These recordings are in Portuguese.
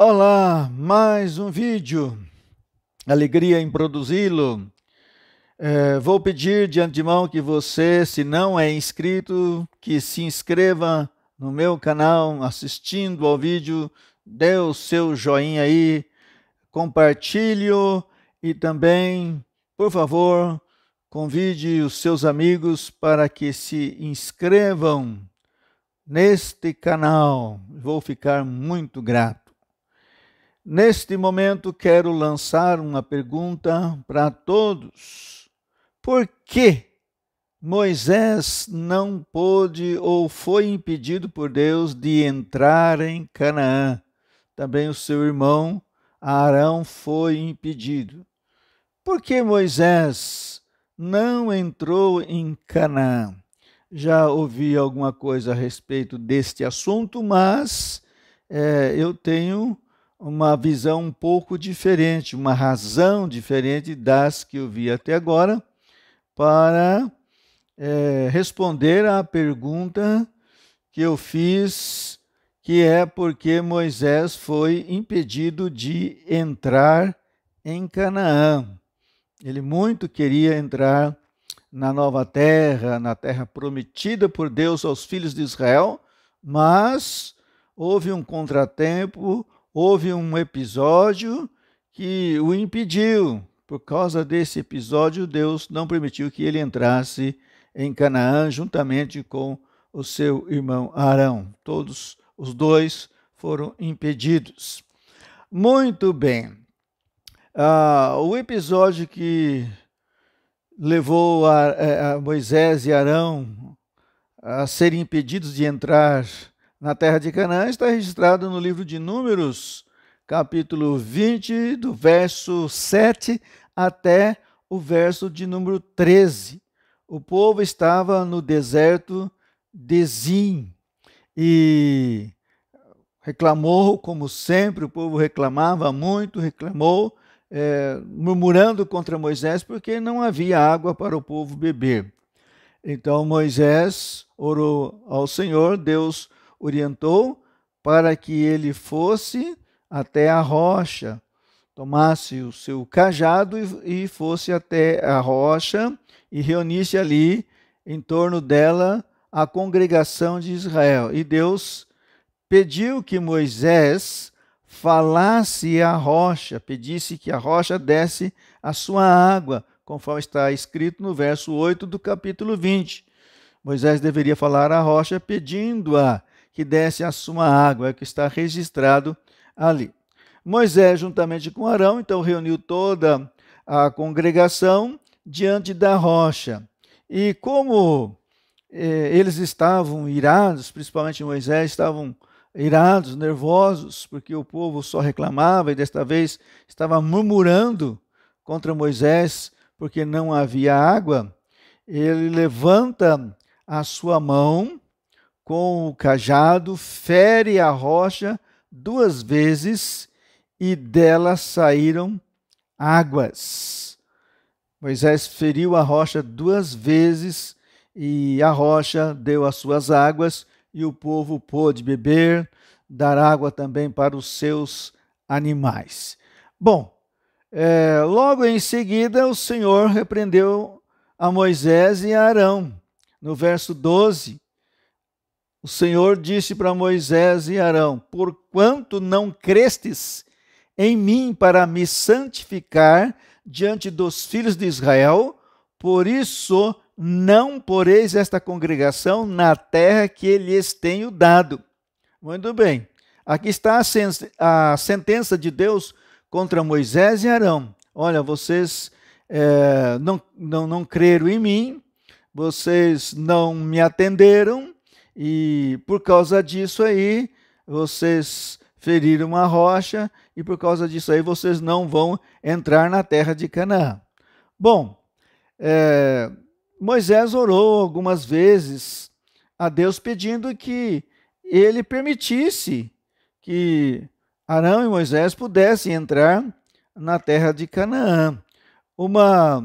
Olá, mais um vídeo. Alegria em produzi-lo. Vou pedir de antemão que você, se não é inscrito, que se inscreva no meu canal, assistindo ao vídeo, dê o seu joinha aí, compartilhe-o e também, por favor, convide os seus amigos para que se inscrevam neste canal. Vou ficar muito grato. Neste momento, quero lançar uma pergunta para todos. Por que Moisés não pôde ou foi impedido por Deus de entrar em Canaã? Também o seu irmão Arão foi impedido. Por que Moisés não entrou em Canaã? Já ouvi alguma coisa a respeito deste assunto, mas eu tenho uma visão um pouco diferente, uma razão diferente das que eu vi até agora, para responder à pergunta que eu fiz, que é porque Moisés foi impedido de entrar em Canaã. Ele muito queria entrar na nova terra, na terra prometida por Deus aos filhos de Israel, mas houve um contratempo, houve um episódio que o impediu. Por causa desse episódio, Deus não permitiu que ele entrasse em Canaã juntamente com o seu irmão Arão. Todos os dois foram impedidos. Muito bem. O episódio que levou a Moisés e Arão a serem impedidos de entrar na terra de Canaã está registrado no livro de Números, capítulo 20, do verso 7 até o verso de número 13. O povo estava no deserto de Zim e reclamou, como sempre, o povo reclamava muito, murmurando contra Moisés porque não havia água para o povo beber. Então Moisés orou ao Senhor, Deus orientou para que ele fosse até a rocha, tomasse o seu cajado e fosse até a rocha e reunisse ali em torno dela a congregação de Israel. E Deus pediu que Moisés falasse à rocha, pedisse que a rocha desse a sua água, conforme está escrito no verso 8 do capítulo 20. Moisés deveria falar à rocha pedindo-a que desse a sua água, é o que está registrado ali. Moisés, juntamente com Arão, então reuniu toda a congregação diante da rocha. E como eles estavam irados, principalmente Moisés, estavam irados, nervosos, porque o povo só reclamava e desta vez estava murmurando contra Moisés porque não havia água, ele levanta a sua mão com o cajado, fere a rocha 2 vezes e dela saíram águas. Moisés feriu a rocha 2 vezes e a rocha deu as suas águas e o povo pôde beber, dar água também para os seus animais. Bom, logo em seguida o Senhor repreendeu a Moisés e a Arão. No verso 12, o Senhor disse para Moisés e Arão: porquanto não crestes em mim para me santificar diante dos filhos de Israel, por isso não poreis esta congregação na terra que lhes tenho dado. Muito bem, aqui está a sentença de Deus contra Moisés e Arão. Olha, vocês não creram em mim, vocês não me atenderam, e por causa disso aí, vocês feriram a rocha, e por causa disso aí, vocês não vão entrar na terra de Canaã. Bom, Moisés orou algumas vezes a Deus pedindo que ele permitisse que Arão e Moisés pudessem entrar na terra de Canaã. Uma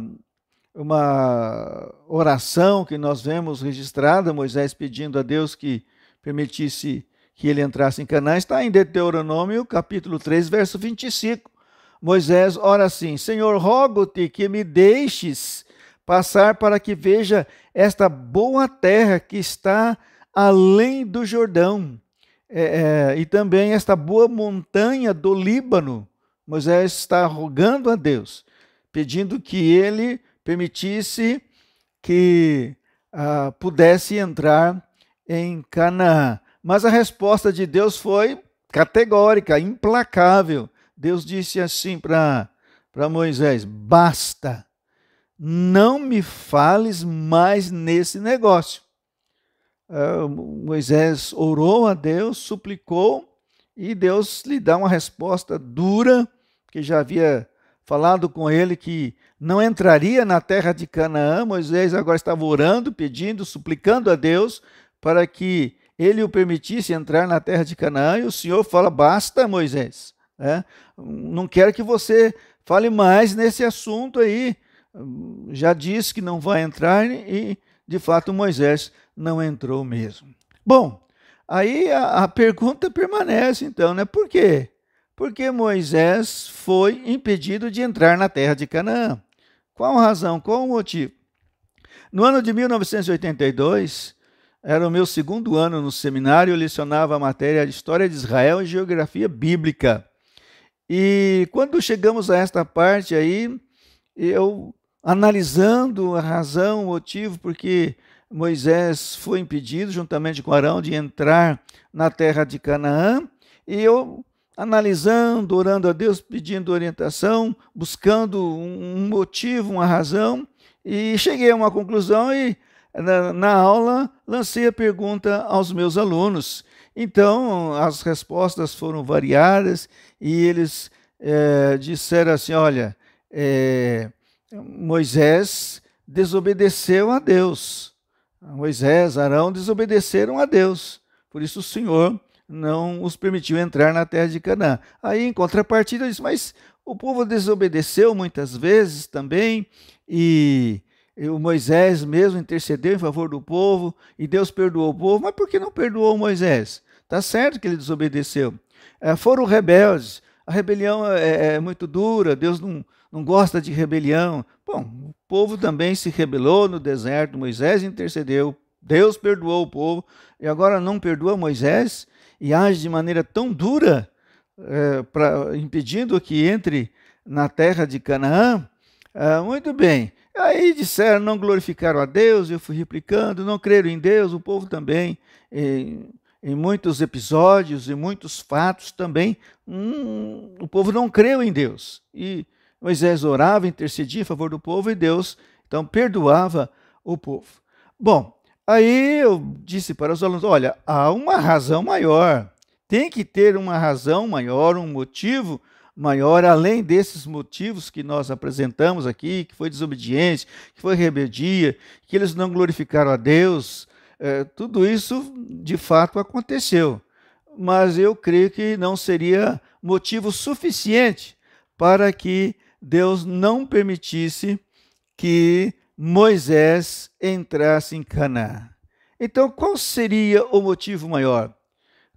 oração que nós vemos registrada, Moisés pedindo a Deus que permitisse que ele entrasse em Canaã, está em Deuteronômio, capítulo 3, verso 25. Moisés ora assim: Senhor, rogo-te que me deixes passar para que veja esta boa terra que está além do Jordão, e também esta boa montanha do Líbano. Moisés está rogando a Deus, pedindo que ele permitisse que pudesse entrar em Canaã. Mas a resposta de Deus foi categórica, implacável. Deus disse assim para Moisés: basta, não me fales mais nesse negócio. Moisés orou a Deus, suplicou, e Deus lhe dá uma resposta dura, que já havia falado com ele que não entraria na terra de Canaã. Moisés agora estava orando, pedindo, suplicando a Deus para que ele o permitisse entrar na terra de Canaã, e o Senhor fala: basta, Moisés, não quero que você fale mais nesse assunto aí, já disse que não vai entrar, e de fato Moisés não entrou mesmo. Bom, aí a pergunta permanece então, né? Por quê? Porque Moisés foi impedido de entrar na terra de Canaã. Qual a razão? Qual o motivo? No ano de 1982, era o meu segundo ano no seminário, eu lecionava a matéria de História de Israel e Geografia Bíblica. E quando chegamos a esta parte aí, eu analisando a razão, o motivo porque Moisés foi impedido, juntamente com Arão, de entrar na terra de Canaã, e eu analisando, orando a Deus, pedindo orientação, buscando um motivo, uma razão, e cheguei a uma conclusão e na aula lancei a pergunta aos meus alunos. Então, as respostas foram variadas e eles disseram assim: olha, Moisés desobedeceu a Deus. Moisés, Arão desobedeceram a Deus. Por isso o Senhor não os permitiu entrar na terra de Canaã. Aí, em contrapartida, eu disse: mas o povo desobedeceu muitas vezes também, e o Moisés mesmo intercedeu em favor do povo, e Deus perdoou o povo. Mas por que não perdoou Moisés? Está certo que ele desobedeceu. Foram rebeldes. A rebelião é muito dura, Deus não gosta de rebelião. Bom, o povo também se rebelou no deserto, Moisés intercedeu, Deus perdoou o povo, e agora não perdoa Moisés e age de maneira tão dura, impedindo que entre na terra de Canaã. Muito bem. Aí disseram, não glorificaram a Deus, eu fui replicando, não creram em Deus, o povo também, em muitos episódios, em muitos fatos também, o povo não creu em Deus. E Moisés orava, intercedia em favor do povo, e Deus então perdoava o povo. Bom, aí eu disse para os alunos: olha, há uma razão maior, tem que ter uma razão maior, um motivo maior, além desses motivos que nós apresentamos aqui, que foi desobediência, que foi rebeldia, que eles não glorificaram a Deus. Tudo isso de fato aconteceu, mas eu creio que não seria motivo suficiente para que Deus não permitisse que Moisés entrasse em Canaã. Então, qual seria o motivo maior?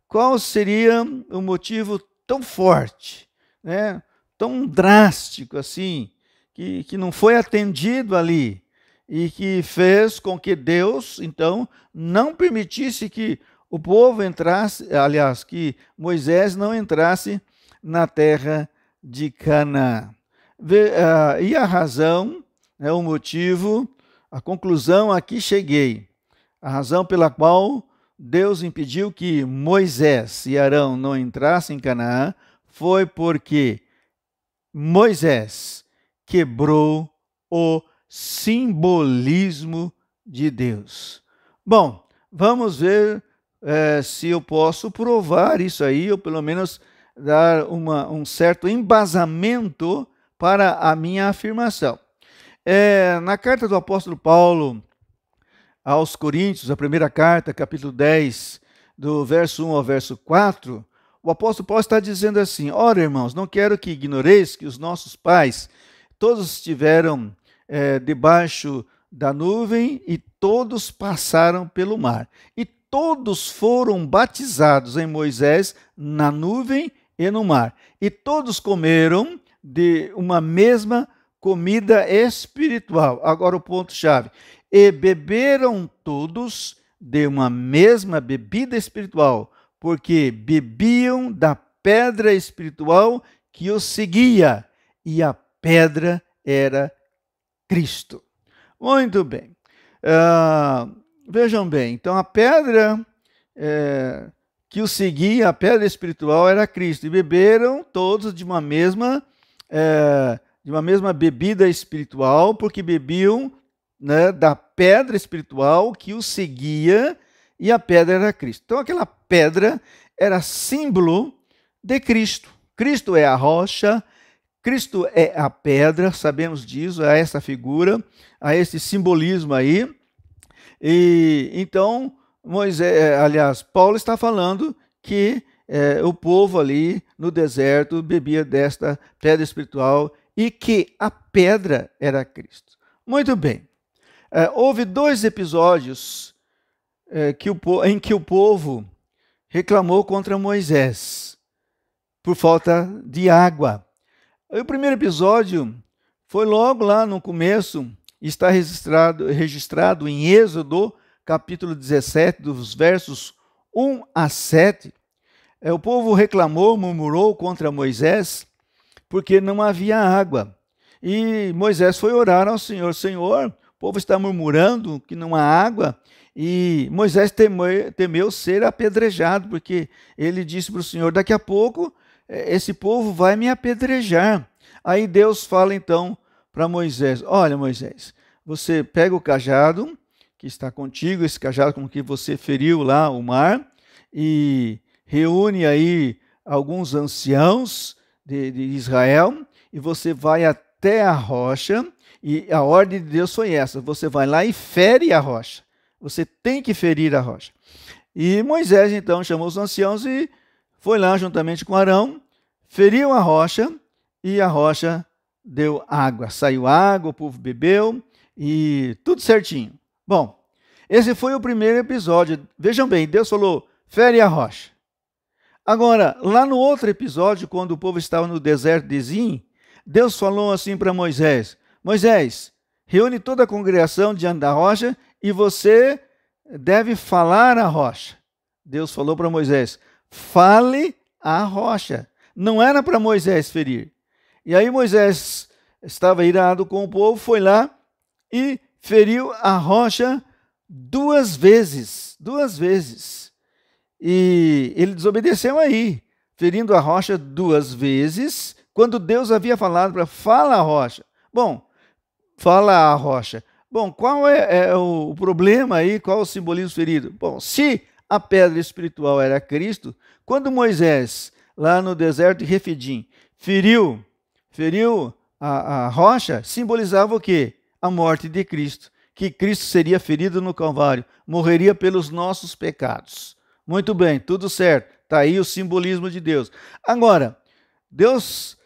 Qual seria o motivo tão forte, né? Tão drástico assim, que não foi atendido ali, e que fez com que Deus, então, não permitisse que o povo entrasse, aliás, que Moisés não entrasse na terra de Canaã? E a razão, o motivo, a conclusão a que cheguei, a razão pela qual Deus impediu que Moisés e Arão não entrassem em Canaã foi porque Moisés quebrou o simbolismo de Deus. Bom, vamos ver se eu posso provar isso aí, ou pelo menos dar um certo embasamento para a minha afirmação. Na carta do apóstolo Paulo aos Coríntios, a primeira carta, capítulo 10, do verso 1 ao verso 4, o apóstolo Paulo está dizendo assim: ora, irmãos, não quero que ignoreis que os nossos pais todos estiveram debaixo da nuvem, e todos passaram pelo mar, e todos foram batizados em Moisés na nuvem e no mar. E todos comeram de uma mesma comida espiritual. Agora o ponto-chave. E beberam todos de uma mesma bebida espiritual, porque bebiam da pedra espiritual que os seguia, e a pedra era Cristo. Muito bem. Vejam bem, então a pedra que o seguia, a pedra espiritual, era Cristo, e beberam todos de uma mesma bebida espiritual, porque bebiam, né, da pedra espiritual que o seguia, e a pedra era Cristo. Então aquela pedra era símbolo de Cristo. Cristo é a rocha, Cristo é a pedra, sabemos disso, há essa figura, há esse simbolismo aí. E então Paulo está falando que o povo ali no deserto bebia desta pedra espiritual e que a pedra era Cristo. Muito bem. Houve 2 episódios em que o povo reclamou contra Moisés por falta de água. O primeiro episódio foi logo lá no começo, está registrado em Êxodo, capítulo 17, dos versos 1 a 7. O povo reclamou, murmurou contra Moisés, porque não havia água. E Moisés foi orar ao Senhor: Senhor, o povo está murmurando que não há água. E Moisés temeu ser apedrejado, porque ele disse para o Senhor: daqui a pouco esse povo vai me apedrejar. Aí Deus fala então para Moisés: olha, Moisés, você pega o cajado que está contigo, esse cajado com que você feriu lá o mar, e reúne aí alguns anciãos de Israel, e você vai até a rocha, e a ordem de Deus foi essa: você vai lá e fere a rocha. Você tem que ferir a rocha. E Moisés então chamou os anciãos e foi lá juntamente com Arão, feriu a rocha, e a rocha deu água. Saiu água, o povo bebeu, e tudo certinho. Bom, esse foi o primeiro episódio. Vejam bem, Deus falou: fere a rocha. Agora, lá no outro episódio, quando o povo estava no deserto de Zim, Deus falou assim para Moisés: Moisés, reúne toda a congregação diante da rocha e você deve falar à rocha. Deus falou para Moisés: fale à rocha. Não era para Moisés ferir. E aí Moisés estava irado com o povo, foi lá e feriu a rocha 2 vezes. 2 vezes. E ele desobedeceu aí, ferindo a rocha 2 vezes, quando Deus havia falado para fala a rocha. Bom, fala a rocha. Bom, qual é o problema aí? Qual é o simbolismo ferido? Bom, se a pedra espiritual era Cristo, quando Moisés, lá no deserto de Refidim, feriu a rocha, simbolizava o quê? A morte de Cristo. Que Cristo seria ferido no Calvário, morreria pelos nossos pecados. Muito bem, tudo certo. Está aí o simbolismo de Deus. Agora, Deus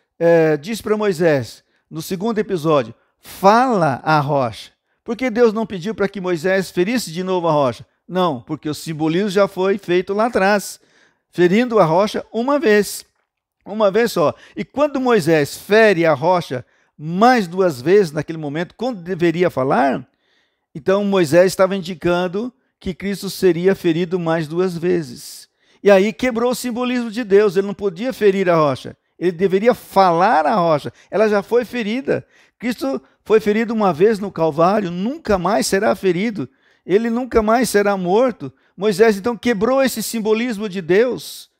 diz para Moisés, no segundo episódio: fala a rocha. Por que Deus não pediu para que Moisés ferisse de novo a rocha? Não, porque o simbolismo já foi feito lá atrás, ferindo a rocha uma vez só. E quando Moisés fere a rocha mais 2 vezes naquele momento, quando deveria falar, então Moisés estava indicando que Cristo seria ferido mais 2 vezes. E aí quebrou o simbolismo de Deus, ele não podia ferir a rocha, ele deveria falar a rocha, ela já foi ferida. Cristo foi ferido uma vez no Calvário, nunca mais será ferido, ele nunca mais será morto. Moisés então quebrou esse simbolismo de Deus,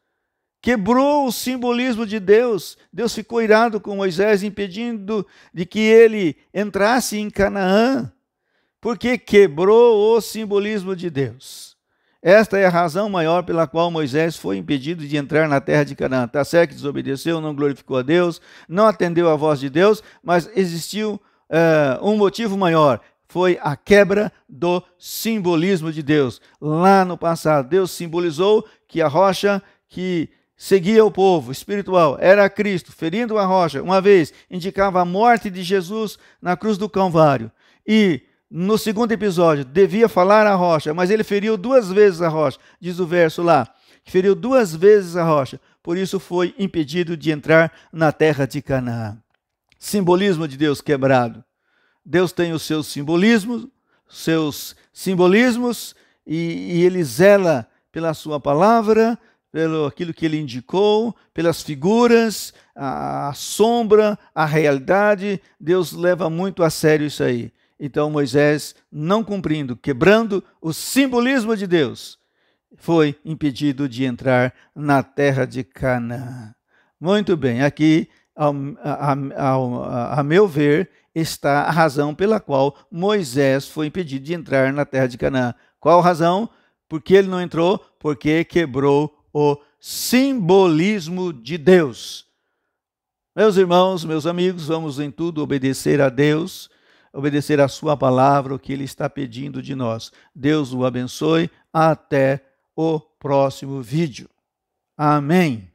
quebrou o simbolismo de Deus. Deus ficou irado com Moisés, impedindo de que ele entrasse em Canaã, porque quebrou o simbolismo de Deus. Esta é a razão maior pela qual Moisés foi impedido de entrar na terra de Canaã. Está certo que desobedeceu, não glorificou a Deus, não atendeu à voz de Deus, mas existiu um motivo maior. Foi a quebra do simbolismo de Deus. Lá no passado, Deus simbolizou que a rocha que seguia o povo espiritual era Cristo, ferindo a rocha uma vez, indicava a morte de Jesus na cruz do Calvário. E no segundo episódio, devia falar a rocha, mas ele feriu 2 vezes a rocha, diz o verso lá, que feriu 2 vezes a rocha, por isso foi impedido de entrar na terra de Canaã. Simbolismo de Deus quebrado. Deus tem os seus simbolismos e ele zela pela sua palavra, pelo aquilo que ele indicou, pelas figuras, a sombra, a realidade. Deus leva muito a sério isso aí. Então Moisés, não cumprindo, quebrando o simbolismo de Deus, foi impedido de entrar na terra de Canaã. Muito bem, aqui, a meu ver, está a razão pela qual Moisés foi impedido de entrar na terra de Canaã. Qual a razão? Porque ele não entrou? Porque quebrou o simbolismo de Deus. Meus irmãos, meus amigos, vamos em tudo obedecer a Deus, obedecer a sua palavra, o que ele está pedindo de nós. Deus o abençoe. Até o próximo vídeo. Amém.